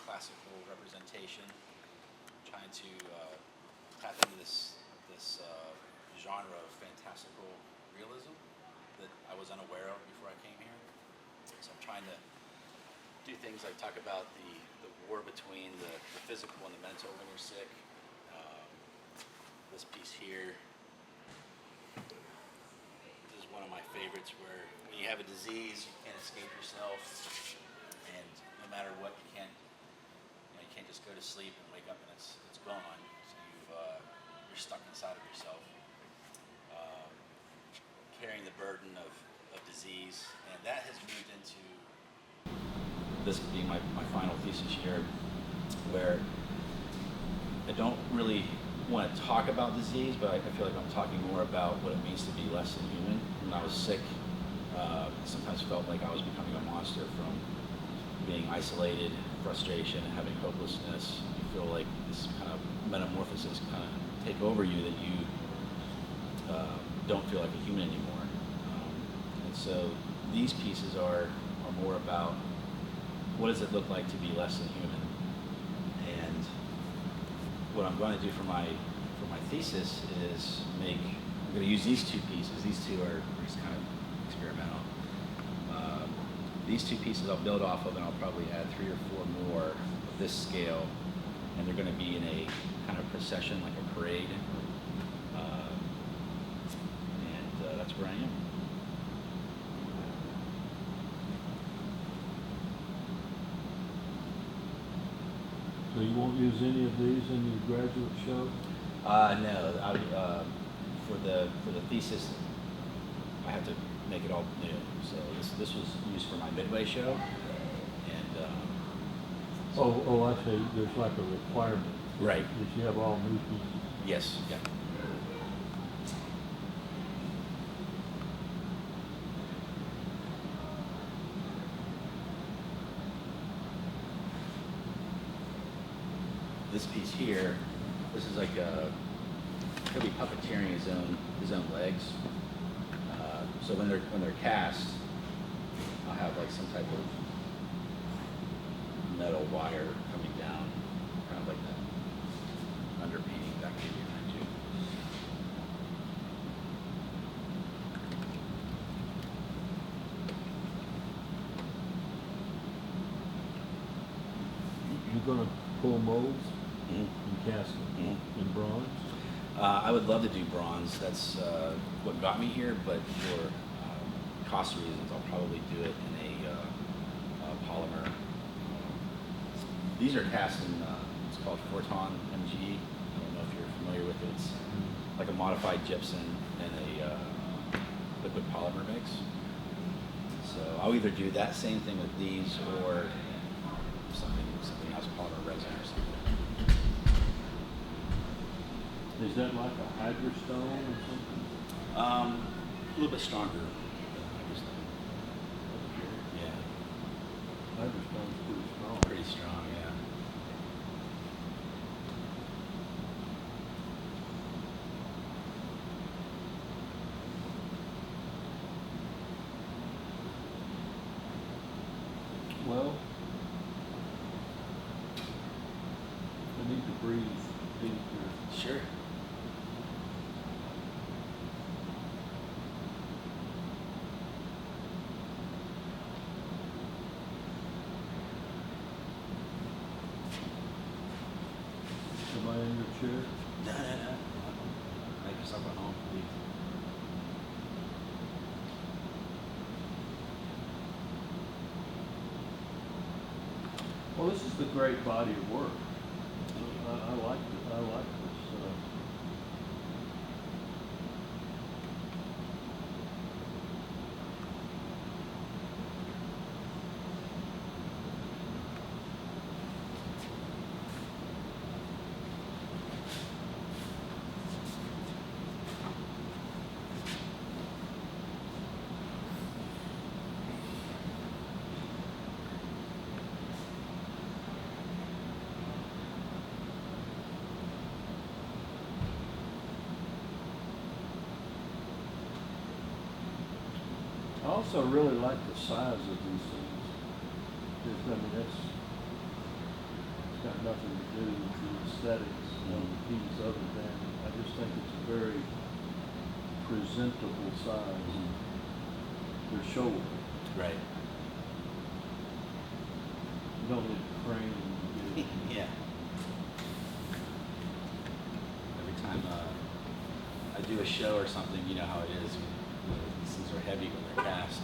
classical representation, trying to tap into this genre of fantastical realism that I was unaware of before I came here. So I'm trying to do things like talk about the war between the physical and the mental when you're sick. This piece here, this is one of my favorites, where when you have a disease, you can't escape yourself, and no matter what, you can't just go to sleep and wake up and it's gone. So you're stuck inside of yourself, carrying the burden of disease, and that has moved into this being my final thesis here, where I don't really want to talk about disease, but I feel like I'm talking more about what it means to be less than human. When I was sick, I sometimes felt like I was becoming a monster from being isolated, frustration, and having hopelessness. You feel like this kind of metamorphosis kind of take over you, that you don't feel like a human anymore. And so these pieces are more about what does it look like to be less than human. And what I'm going to do for my thesis is I'm going to use these two pieces. These two are just kind of experimental. These two pieces I'll build off of, and I'll probably add 3 or 4 more of this scale, and they're going to be in a kind of procession, like a parade. And that's where I am. So you won't use any of these in your graduate show? No. For the thesis, I have to make it all new. So this was used for my midway show, and I see. There's like a requirement. Right. That you have all new pieces. Yes. Yeah. This piece here, this is like he'll be puppeteering his own legs. So when they're cast, I'll have like some type of metal wire coming down, kind of like that underpainting back here behind you. You're gonna pull molds and cast them in bronze? I would love to do bronze. That's what got me here, but for cost reasons, I'll probably do it in a polymer. These are cast in, it's called Forton MG. I don't know if you're familiar with it. It's like a modified gypsum and a liquid polymer mix. So I'll either do that same thing with these, or something else, polymer resin or something. Is that like a hydrostone or something? A little bit stronger than hydrostone. Yeah. Hydrostone's pretty strong. Pretty strong, yeah. Well, I need to breathe deep here. Sure. Am I in your chair? No. Make yourself at home, please. Well, this is the great body of work. I like it. I like this. I also really like the size of these things. I mean, got nothing to do with the aesthetics of the piece other than I just think it's a very presentable size. Their shoulder. Right. You don't need a crane to get it. Yeah. Every time I do a show or something, you know how it is. These things are heavy when they're cast.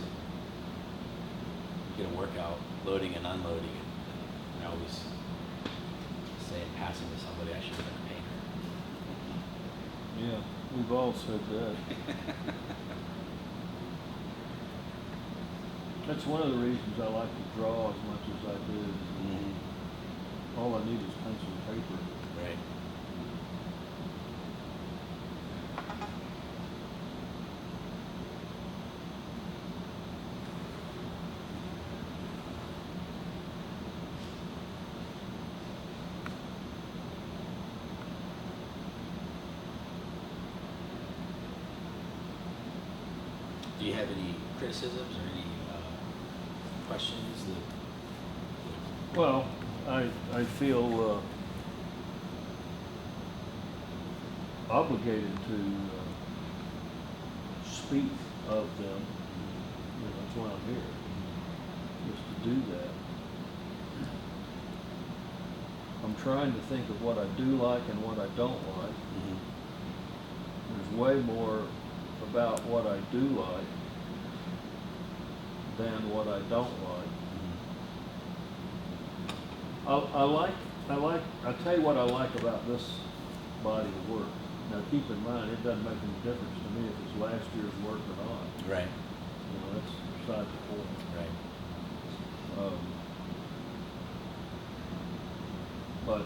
You get a workout loading and unloading it. I always say in passing to somebody I should have been a painter. Yeah, we've all said that. That's one of the reasons I like to draw as much as I do. All I need is pencil and paper. Right. Do you have any criticisms or any questions? Well, I feel obligated to speak of them. You know, that's why I'm here, just to do that. I'm trying to think of what I do like and what I don't like. There's way more about what I do like than what I don't like. I'll tell you what I like about this body of work. Now keep in mind, it doesn't make any difference to me if it's last year's work or not. Right. You know, that's beside the point. Right. But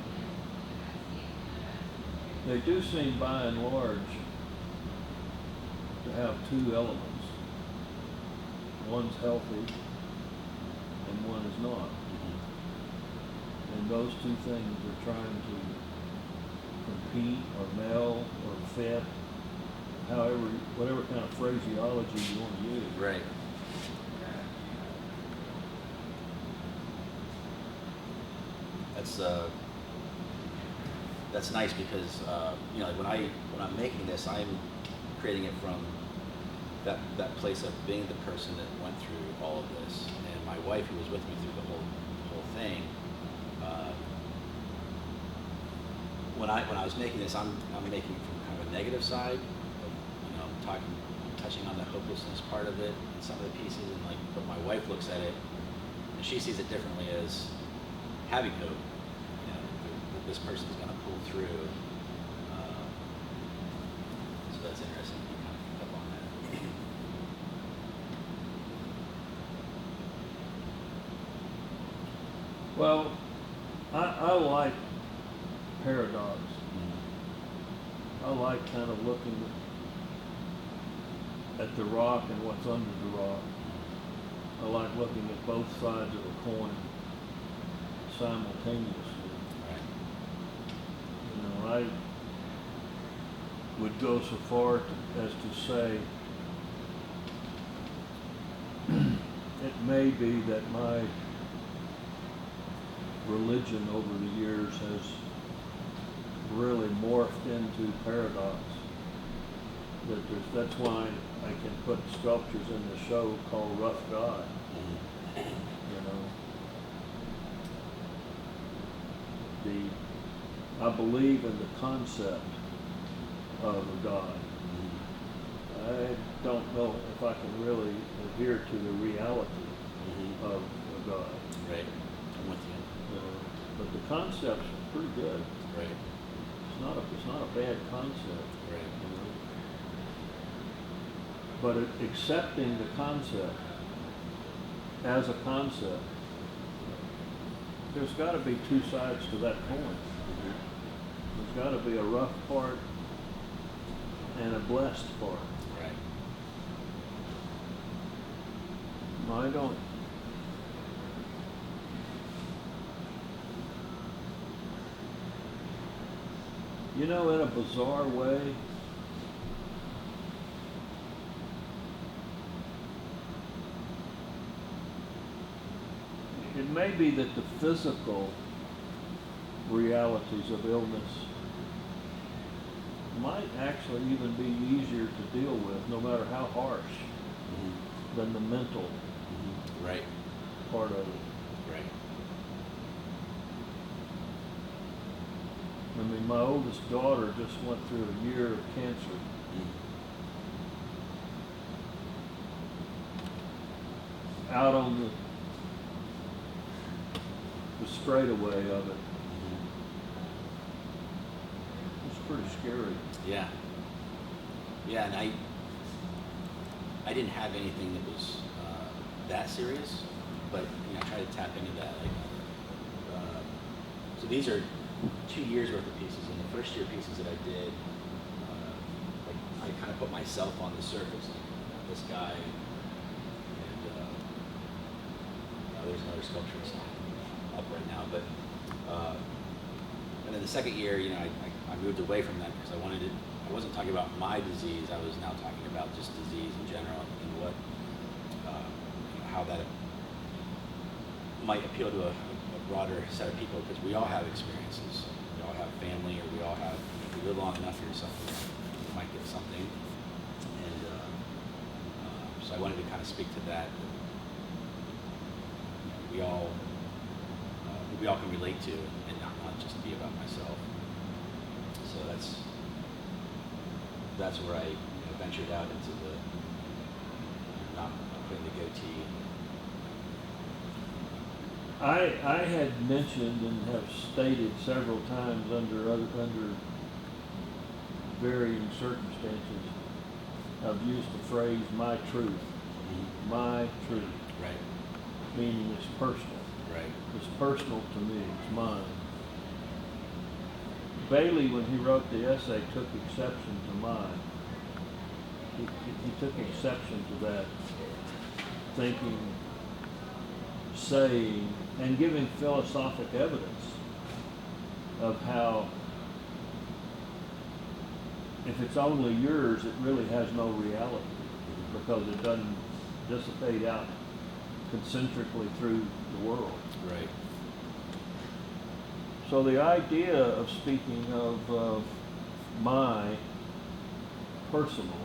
they do seem by and large to have two elements. One's healthy and one is not. And those two things are trying to compete or meld or fit, however, whatever kind of phraseology you want to use. Right. That's nice because you know, when I'm making this, I'm creating it from that place of being the person that went through all of this, and my wife, who was with me through the whole thing. When I was making this, I'm making it from kind of a negative side. Of, you know, I'm touching on the hopelessness part of it in some of the pieces, and but my wife looks at it and she sees it differently as having hope. You know, that this person's going to pull through. So that's interesting. You kind of pick up on that. Well, I like paradox. I like kind of looking at the rock and what's under the rock. I like looking at both sides of a coin simultaneously. You know, I would go so far as to say it may be that my religion over the years has really morphed into paradox. That's why I can put sculptures in the show called Rough God. You know, I believe in the concept of a God. I don't know if I can really adhere to the reality of a God. Right. I'm with you. But the concept's pretty good. Right. It's not a bad concept. Right. You know? But accepting the concept as a concept, there's got to be two sides to that coin. There's got to be a rough part and a blessed part. Right. I don't. You know, in a bizarre way, it may be that the physical realities of illness might actually even be easier to deal with, no matter how harsh, than the mental Right. part of it. Right. I mean, my oldest daughter just went through a year of cancer. Out on the straightaway of it. It's pretty scary. Yeah. Yeah, and I didn't have anything that was that serious, but I try to tap into that. So these are 2 years worth of pieces, and the first year pieces that I did, I kind of put myself on the surface, this guy, and there's another sculpture that's not up right now, but and then the second year, I moved away from that because I wasn't talking about my disease. I was now talking about just disease in general and what, how that might appeal to a broader set of people, because we all have experiences. We all have family, or we all have, if you live long enough for yourself, you might get something. And so I wanted to kind of speak to that. We all can relate to, and not just be about myself. So that's where I ventured out into the not putting the goatee. I had mentioned and have stated several times under varying circumstances, I've used the phrase "my truth." My truth. Right. Meaning it's personal. Right. It's personal to me. It's mine. Bailey, when he wrote the essay, took exception to mine. He took exception to that, thinking, saying, and giving philosophic evidence of how if it's only yours, it really has no reality, because it doesn't dissipate out concentrically through the world. Right. So the idea of speaking of my personal,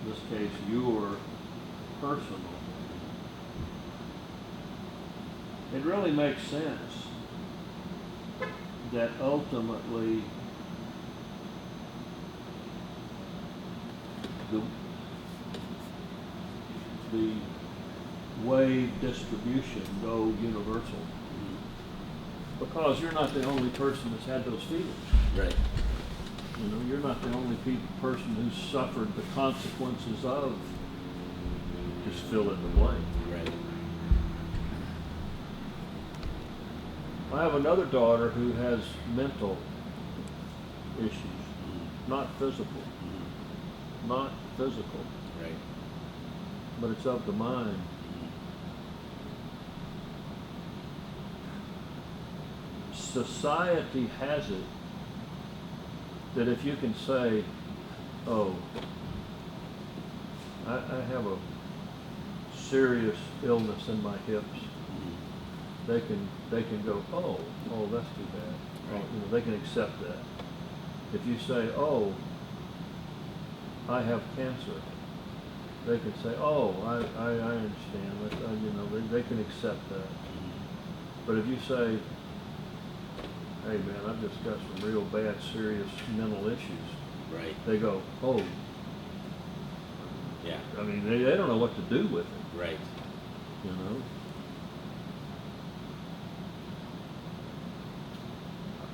in this case your personal, it really makes sense that ultimately the wave distribution go universal. Because you're not the only person that's had those feelings. Right. You're not the only person who's suffered the consequences of, just fill in the blank. Right. I have another daughter who has mental issues, not physical. Not physical. Right. But it's of the mind. Society has it that if you can say, oh, I have a serious illness in my hips, they can go, oh, that's too bad. Right. They can accept that. If you say, oh, I have cancer, they can say, oh, I understand. They can accept that. But if you say, hey man, I've just got some real bad, serious mental issues. Right. They go, oh. Yeah. I mean, they don't know what to do with it. Right.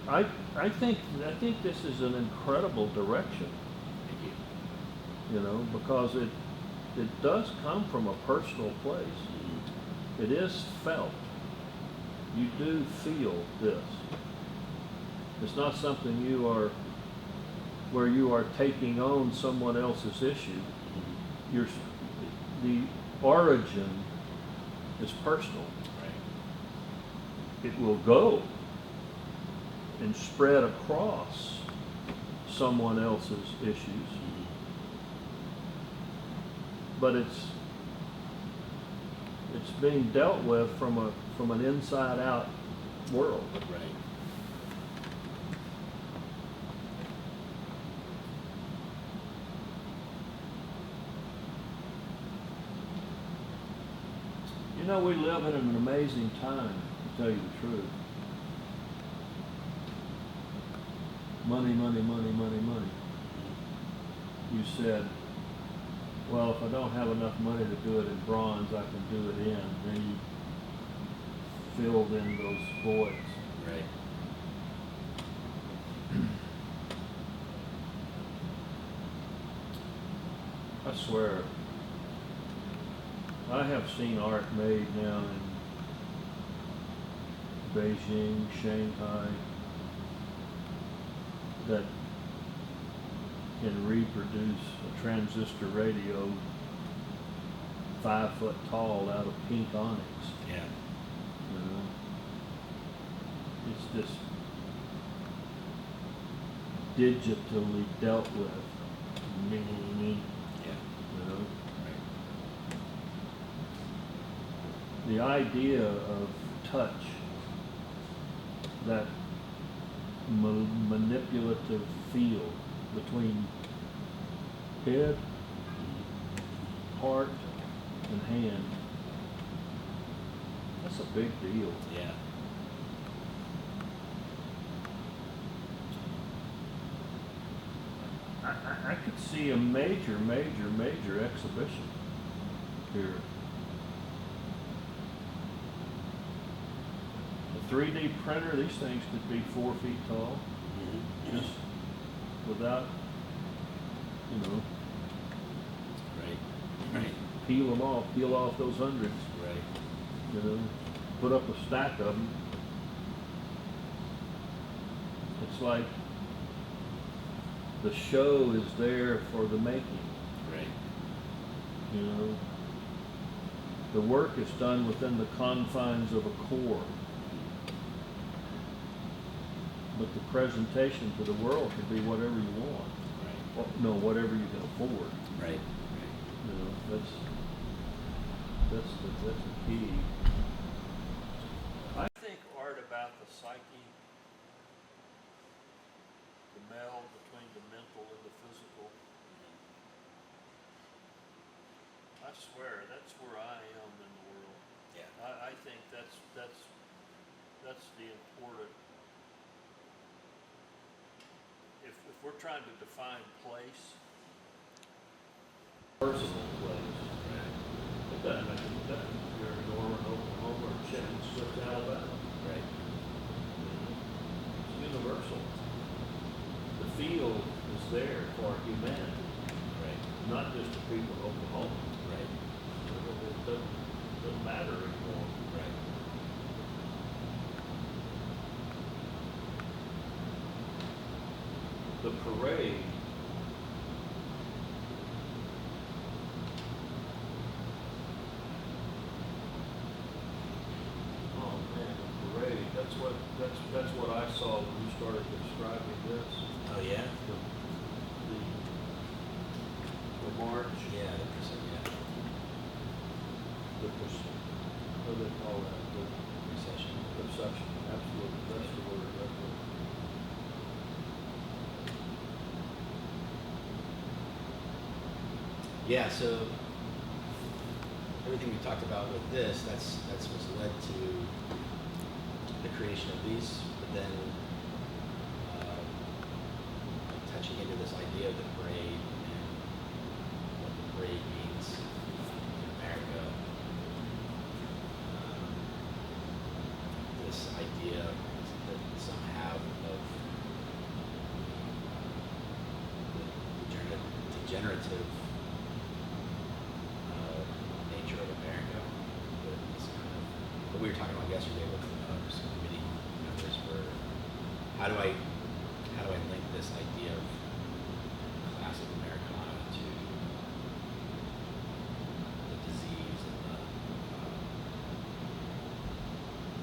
I think this is an incredible direction. Thank you. Because it does come from a personal place. It is felt. You do feel this. It's not something where you are taking on someone else's issue. The origin is personal. Right. It will go and spread across someone else's issues, but it's being dealt with from an inside out world. Right. know, we live in an amazing time, to tell you the truth. Money, money, money, money, money. You said, well, if I don't have enough money to do it in bronze, I can do it in. Then you filled in those voids. Right. I swear, I have seen art made now in Beijing, Shanghai, that can reproduce a transistor radio 5 foot tall out of pink onyx. Yeah. You know, it's just digitally dealt with. Yeah. You know, Right. the idea of touch, that manipulative feel between head, heart, and hand, that's a big deal. Yeah. I could see a major exhibition here. A 3D printer, these things could be 4 feet tall, Mm-hmm. just without, you know, Right. Right. peel off those hundreds, Right. you know, put up a stack of them. It's like the show is there for the making, Right. you know. The work is done within the confines of a core, but the presentation to the world can be whatever you want. Right. Well, no, whatever you can afford. Right. You know, that's the key. I think art about the psyche, the meld between the mental and the physical. I swear, that's where I am in the world. Yeah. I think that's the important. If we're trying to define place, personal place, it doesn't make any difference if you're in Norman, Oklahoma, or Chicken Swift, Alabama. Right. It's universal. The feel is there for humanity, Right. not just the people of Oklahoma. Right. It doesn't matter anymore. Right. The parade that's what I saw when you started describing this. Oh yeah. The march, Yeah. Yeah. what do they call that? The Recession. procession, absolutely, that's the word. Yeah. So everything we talked about with this, that's what's led to the creation of these, but then touching into this idea of the parade and what the parade means in America. This idea that some have of the degenerative nature of America. It's kind of what we were talking about yesterday with some committee members. Were how do I link this idea of classic Americana to the disease and the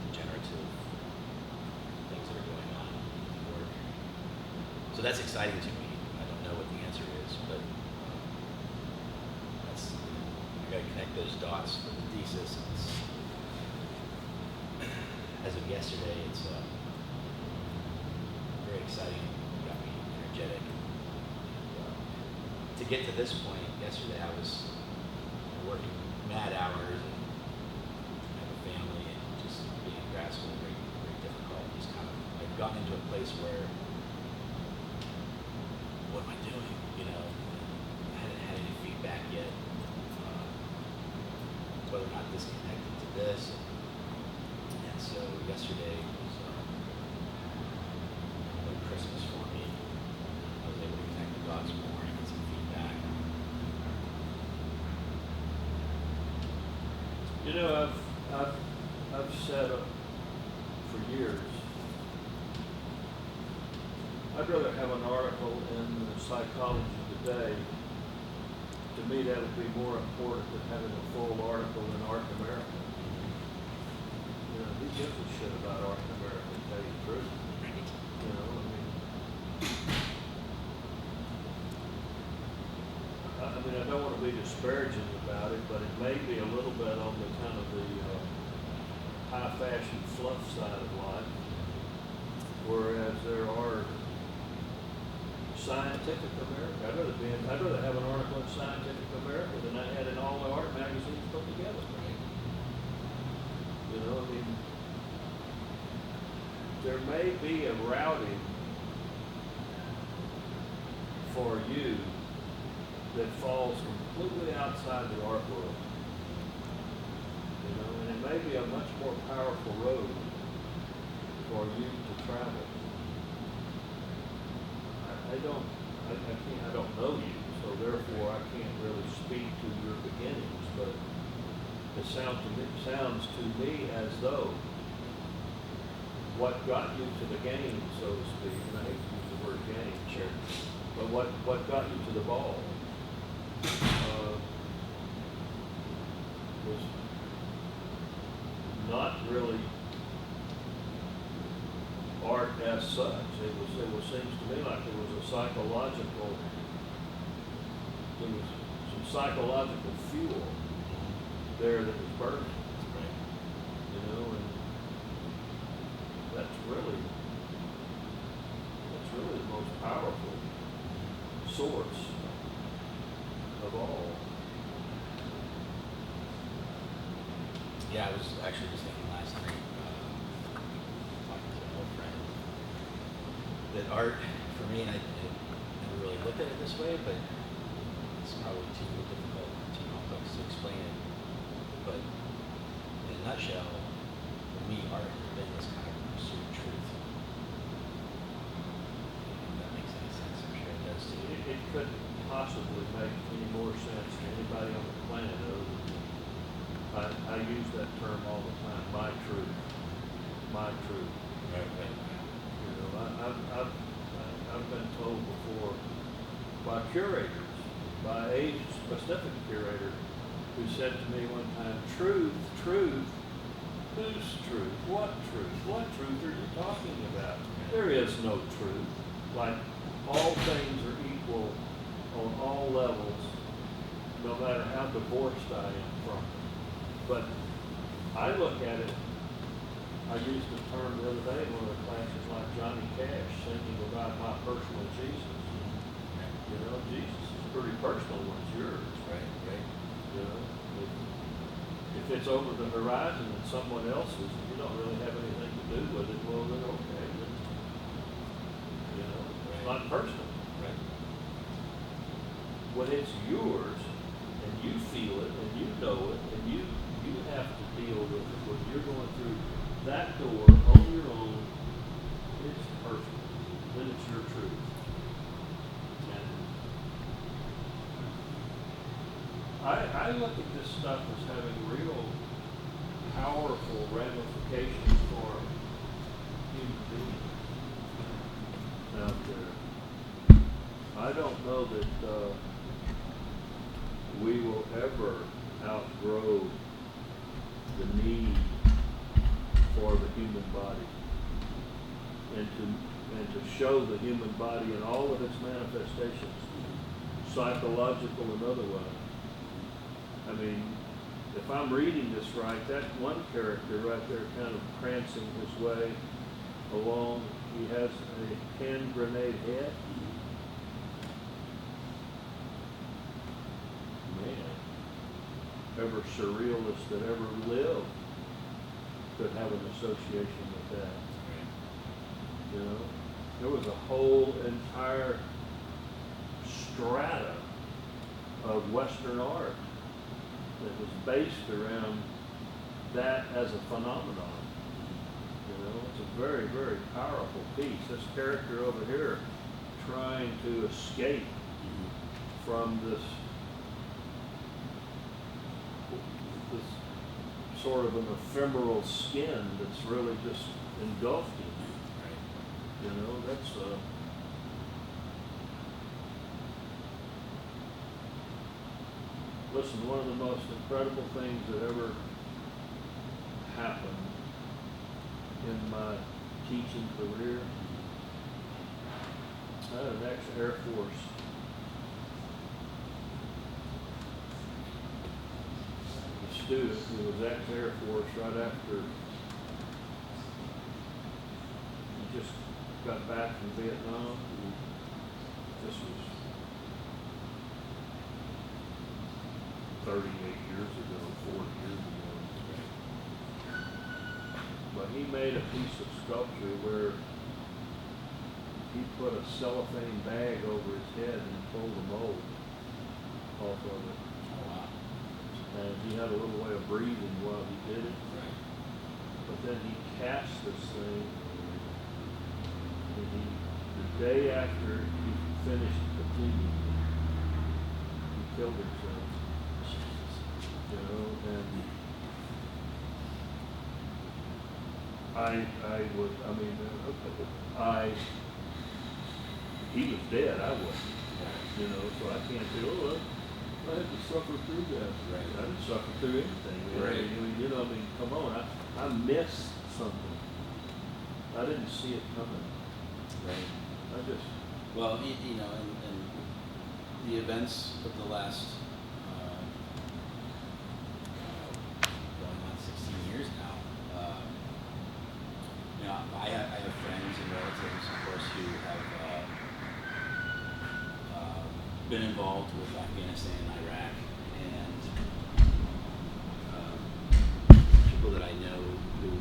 degenerative things that are going on in the work. So that's exciting to me. I don't know what the answer is, but that's, I gotta connect those dots for the thesis. As of yesterday, it's very exciting. Got me energetic. To get to this point, yesterday I was working mad hours and gotten into a place where, what am I doing? You know, I hadn't had any feedback yet, whether or not this connected to this. And so yesterday was like Christmas for me. I was able to connect the dots more and get some feedback. You know, I've said for years, I'd rather have an article in Psychology Today. To me, that would be more important than having a full article in Art in America. You know, who gives a shit about Art in America, to tell you the truth? You know, I mean, I don't want to be disparaging about it, but it may be a little bit on the kind of the high fashion fluff side of life, whereas there are Scientific America. I'd rather have an article in Scientific America than I had in all the art magazines put together. Right. You know, I mean, there may be a routing for you that falls completely outside the art world. You know, and it may be a much more powerful road for you to travel. I don't know you, so therefore I can't really speak to your beginnings, but it sounds to me as though what got you to the game, so to speak, and I hate to use the word game, Sure. but what got you to the ball was not really art as such. It seems to me like there was a psychological, there was some psychological fuel there that was burning. Right. You know, and that's really the most powerful source of all. Yeah, I was actually just thinking last night, talking to an old friend, that art, for me, and I never really looked at it this way, but it's probably too difficult, too complex to explain it. But in a nutshell, for me, art has been this kind of pursuit of truth. If that makes any sense, I'm sure it does to you. It couldn't possibly make any more sense to anybody on the planet other than I use that term all the time, my truth. My truth. Right, right. You know, I've been told before by curators, by a specific curator who said to me one time, truth, whose truth? What truth? What truth are you talking about? There is no truth. Like, all things are equal on all levels, no matter how divorced I am from it. But I look at it, I used the term the other day in one of the classes, like Johnny Cash singing about my personal Jesus. You know, Jesus is pretty personal when it's yours. Right, right. You know, if it's over the horizon and someone else's, and you don't really have anything to do with it, well then okay. Then, you know, it's not personal. Right. When it's yours, and you feel it, and you know it, and you have to deal with it when you're going through that door on your own, it's personal. Then it's your truth. And I look at this stuff as having real powerful ramifications for human beings out there. I don't know that we will ever outgrow the need for the human body, and to show the human body in all of its manifestations, psychological and otherwise. I mean, if I'm reading this right, that one character right there kind of prancing his way along, he has a hand grenade head. Man, every surrealist that ever lived could have an association with that. You there was a whole entire strata of Western art that was based around that as a phenomenon. You know, it's a very, very powerful piece. This character over here trying to escape from this sort of an ephemeral skin that's really just engulfed him. You know, that's listen, one of the most incredible things that ever happened in my teaching career, I had an ex-Air Force student who was ex-Air Force right after he just got back from Vietnam. This was 38 years ago, 40 years ago. But he made a piece of sculpture where he put a cellophane bag over his head and pulled a mold off of it. Oh, wow. And he had a little way of breathing while he did it. Right. But then he cast this thing, and the day after he finished the cleaning, he killed himself. You know, and he was dead, I wasn't. You know, so I can't say, oh, I had to suffer through that. Right. I didn't suffer through anything. Right. You know, I mean, come on, I missed something. I didn't see it coming. Right. I just, Well, you know, and the events of the last going on 16 years now. You know, I have friends and relatives, of course, who have been involved with Afghanistan and Iraq, and people that I know who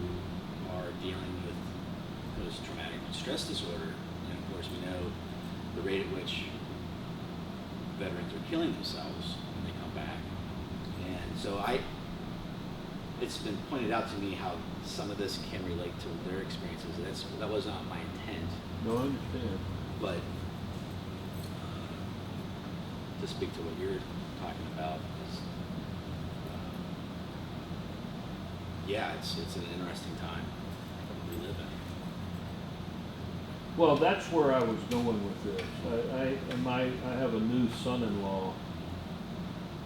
are dealing with post-traumatic stress disorder. And of course, we know the rate at which veterans are killing themselves when they come back. And so it's been pointed out to me how some of this can relate to their experiences. That was not my intent, no, I understand. but to speak to what you're talking about is, yeah, it's an interesting time we live in. Well, that's where I was going with this. I have a new son-in-law.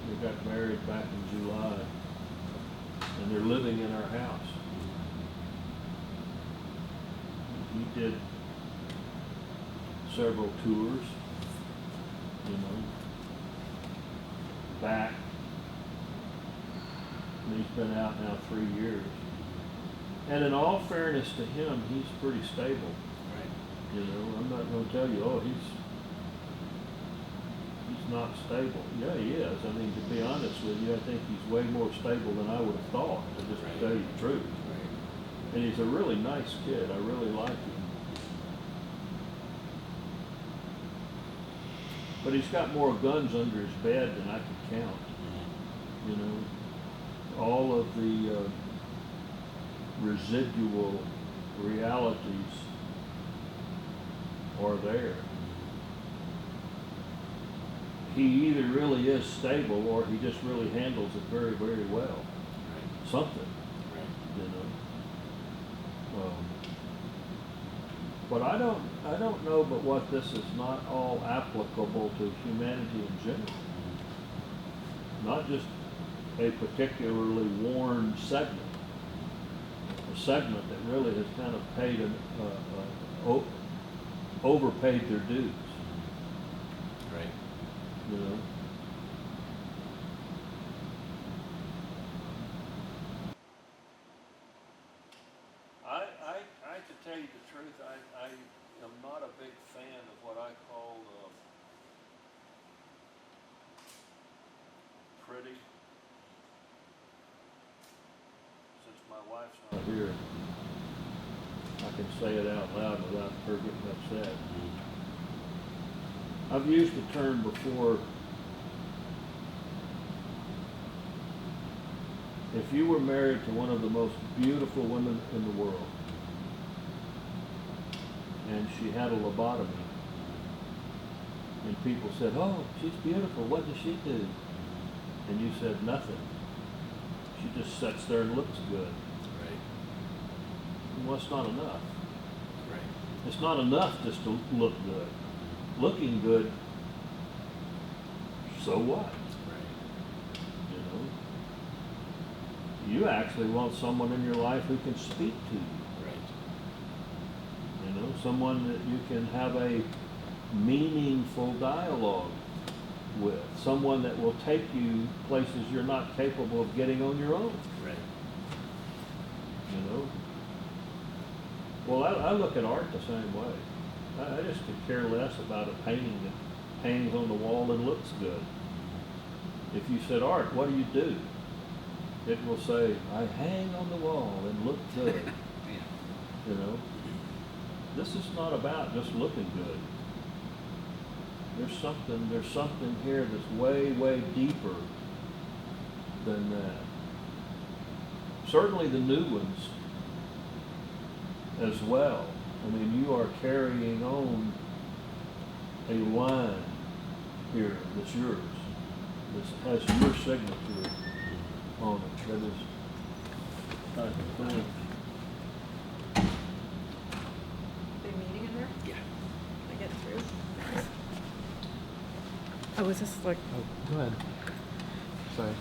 They got married back in July, and they're living in our house. He did several tours, you know, back. And he's been out now 3 years. And in all fairness to him, he's pretty stable. Right. You know, I'm not going to tell you, oh, he's not stable. Yeah, he is. I mean, to be honest with you, I think he's way more stable than I would have thought, just to tell you the truth. Right. And he's a really nice kid. I really like him. But he's got more guns under his bed than I could count. Mm-hmm. You know, all of the residual realities are there. He either really is stable or he just really handles it very, very well. Right. Something, Right. you know. But I don't know but what this is not all applicable to humanity in general. Not just a particularly worn segment. A segment that really has kind of paid overpaid their dues. Right. You know. I to tell you the truth, I am not a big fan of what I call pretty. Since my wife's not here, I can say it out loud without her getting upset. Mm-hmm. I've used the term before. If you were married to one of the most beautiful women in the world, and she had a lobotomy, and people said, "Oh, she's beautiful, what does she do?" And you said nothing. She just sits there and looks good. Right. Well, it's not enough. Right. It's not enough just to look good. Looking good, so what? Right. You know? You actually want someone in your life who can speak to you. Right. You know, someone that you can have a meaningful dialogue with. Someone that will take you places you're not capable of getting on your own. Right. You know? Well, I look at art the same way. I just could care less about a painting that hangs on the wall and looks good. If you said, "Art, what do you do?" It will say, "I hang on the wall and look good." Yeah. You know? This is not about just looking good. There's something here that's way, way deeper than that. Certainly the new ones as well. I mean, you are carrying on a line here that's yours. This has your signature on it. That is, Big meeting in there? Yeah. I get through. Oh, is this like, Oh, go ahead. Sorry.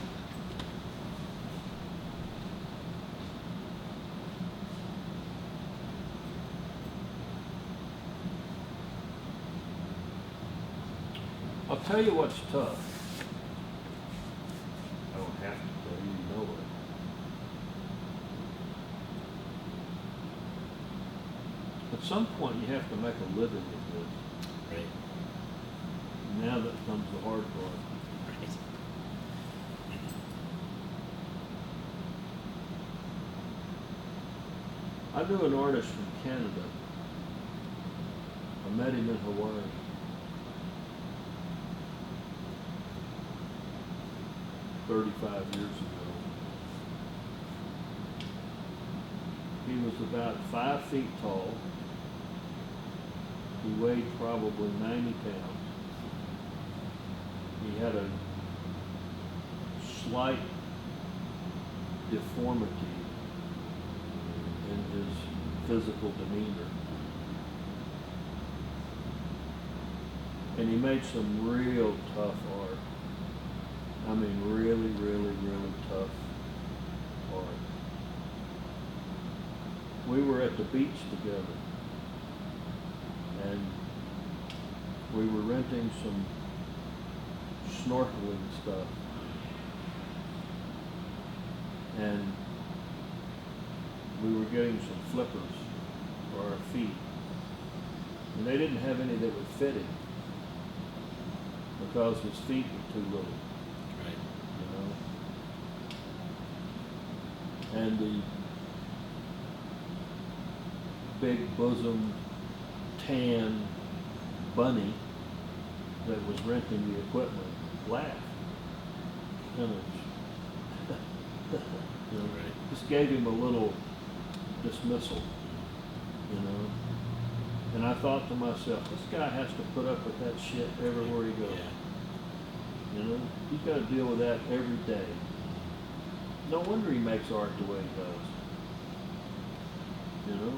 I'll tell you what's tough. I don't have to tell you, you know it. At some point, you have to make a living with this. Right. Now that comes the hard part. Right. I knew an artist from Canada. I met him in Hawaii. "35 years ago. He was about 5 feet tall. He weighed probably 90 pounds. He had a slight deformity in his physical demeanor. And he made some real tough art. I mean, really, really, really tough art. We were at the beach together, and we were renting some snorkeling stuff. And we were getting some flippers for our feet. And they didn't have any that would fit him because his feet were too little. Right. You know? And the big bosomed tan bunny that was renting the equipment laughed. Kind of, you know, Right. just gave him a little dismissal, you know. And I thought to myself, this guy has to put up with that shit everywhere he goes. Yeah. You know, he's got to deal with that every day. No wonder he makes art the way he does. You know?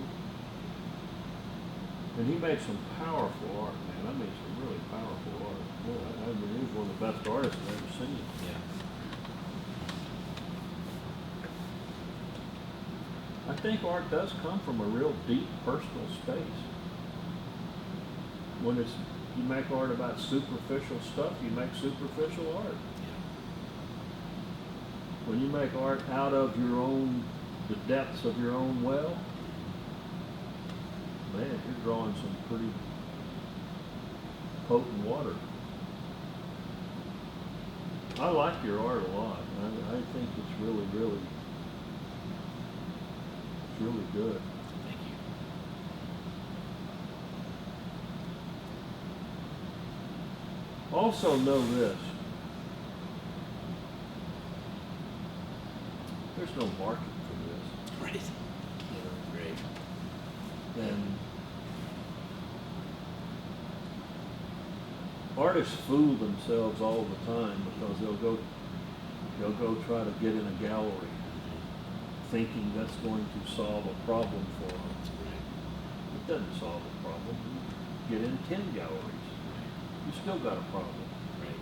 And he made some powerful art, man. I mean, some really powerful art. Well, I mean, he was one of the best artists I've ever seen. Yeah. I think art does come from a real deep personal space. When it's, you make art about superficial stuff, you make superficial art. Yeah. When you make art out of your own, the depths of your own well, man, you're drawing some pretty potent water. I like your art a lot. I think it's really, really, it's really good. Thank you. Also know this. There's no market for this. Right. You know? Great. And artists fool themselves all the time because they'll go try to get in a gallery thinking that's going to solve a problem for them. It doesn't solve a problem. You get in 10 galleries, you still got a problem. Right.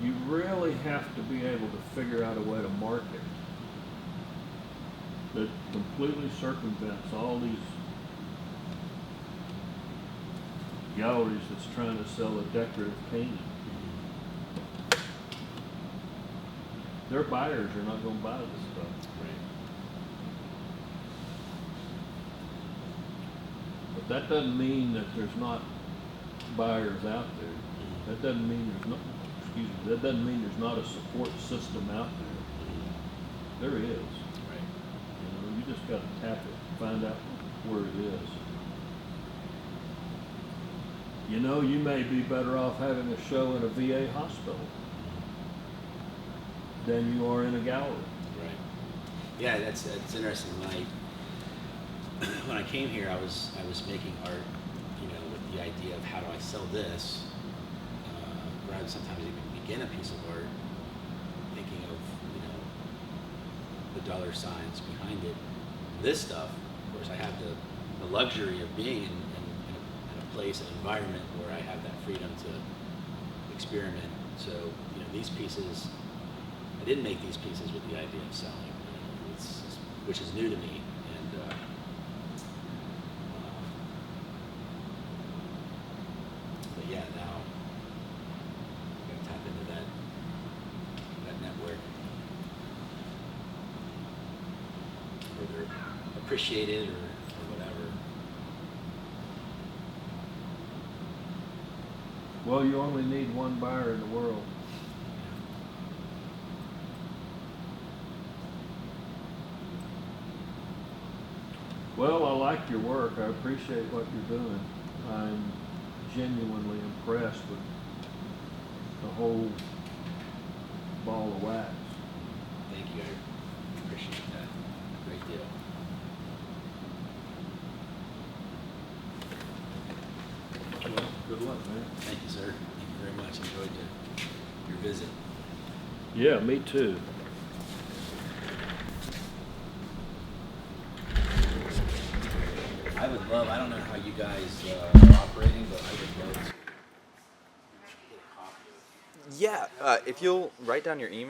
You really have to be able to figure out a way to market that completely circumvents all these galleries that's trying to sell a decorative painting. Their buyers are not going to buy this stuff. Right. But that doesn't mean that there's not buyers out there. That doesn't mean there's not, that doesn't mean there's not a support system out there. There is. Right. You know, you just got to tap it, find out where it is. You know, you may be better off having a show in a VA hospital than you are in a gallery. Right. Yeah, that's interesting. When I came here, I was making art, you know, with the idea of how do I sell this, rather than sometimes even begin a piece of art, thinking of, you know, the dollar signs behind it. This stuff, of course, I have the luxury of being in a place, an environment where I have that freedom to experiment. So, you know, these pieces, I didn't make these pieces with the idea of selling, you know, which is new to me. And but yeah, now I'm gonna tap into that network, whether appreciated or whatever. Well, you only need one buyer in the world. Well, I like your work. I appreciate what you're doing. I'm genuinely impressed with the whole ball of wax. Thank you. I appreciate that a great deal. Well, good luck, man. Thank you, sir. Thank you very much. Enjoyed your visit. Yeah, me too. I would love, I don't know how you guys are operating, but I would love to get a copy of Yeah, if you'll write down your email.